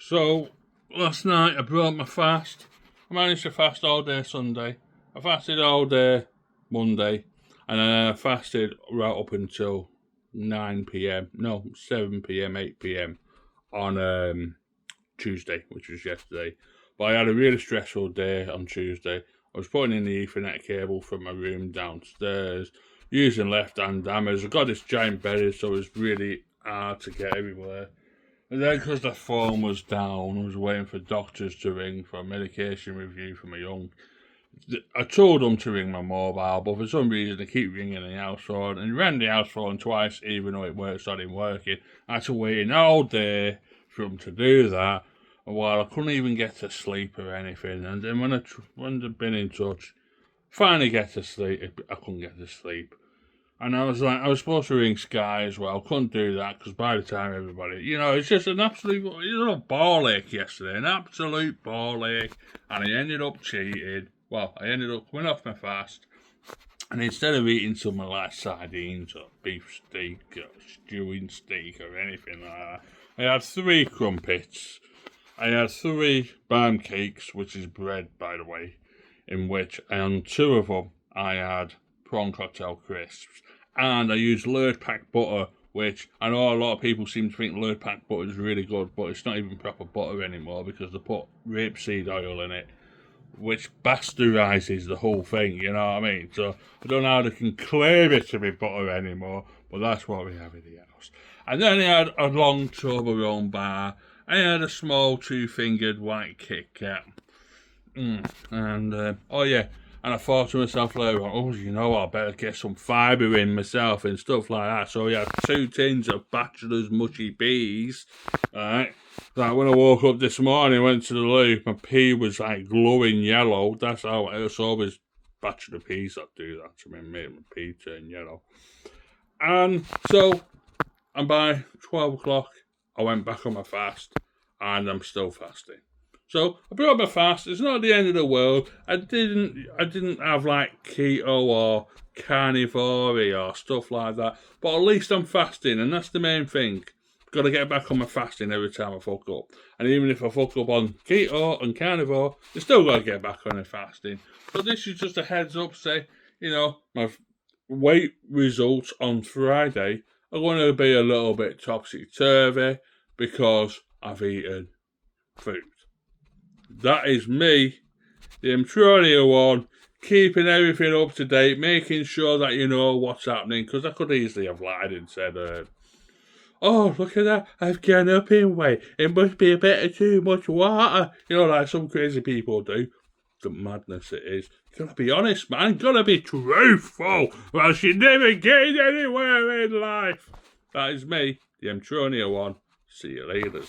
So, last night I broke my fast. I managed to fast all day Sunday. I fasted all day Monday. And then I fasted right up until 9 p.m. No, 7 p.m., 8 p.m. on Tuesday, which was yesterday. But I had a really stressful day on Tuesday. I was putting in the Ethernet cable from my room downstairs, using left-hand hammers. I got this giant bed, so it was really hard to get everywhere. And then because the phone was down, I was waiting for doctors to ring for a medication review for my young. I told them to ring my mobile, but for some reason they keep ringing the house phone. And rang the house phone twice, even though it started working. I had to wait all day for them to do that. While I couldn't even get to sleep or anything. And then when they'd been in touch, finally get to sleep, I couldn't get to sleep. And I was supposed to ring Sky as well. Couldn't do that because by the time everybody, it's just an absolute, ball ache yesterday. An absolute ball ache. And I ended up cheating. Well, I ended up coming off my fast. And instead of eating something like sardines or beef steak or stewing steak or anything like that, I had 3 crumpets. I had 3 barm cakes, which is bread, by the way, in which, on 2 of them, I had prawn cocktail crisps. And I used Lurd Pack butter, which I know a lot of people seem to think Lurd Pack butter is really good, but it's not even proper butter anymore because they put rapeseed oil in it, which bastardizes the whole thing, you know what I mean? So I don't know how they can claim it to be butter anymore, but that's what we have in the house. And then I had a long Toblerone bar. I had a small 2-fingered white Kit Kat. And I thought to myself later on, I better get some fibre in myself and stuff like that. So I had 2 tins of Bachelor's Mushy Peas, right? Like when I woke up this morning, went to the loo, my pea was like glowing yellow. That's how it's always Bachelor peas that do that to me, make my pea turn yellow. And so, and by 12 o'clock, I went back on my fast, and I'm still fasting. So I broke my fast. It's not the end of the world. I didn't have like keto or carnivore or stuff like that. But at least I'm fasting, and that's the main thing. Got to get back on my fasting every time I fuck up. And even if I fuck up on keto and carnivore, you still got to get back on the fasting. So this is just a heads up. Say, my weight results on Friday are going to be a little bit topsy-turvy because I've eaten food. That is me, the Mtronia one, keeping everything up to date, making sure that you know what's happening, because I could easily have lied and said, oh, look at that, I've gone up in weight, it must be a bit of too much water, like some crazy people do. The madness it is. You gotta be honest, man, gotta be truthful, or else you never get anywhere in life. That is me, the Mtronia one. See you later.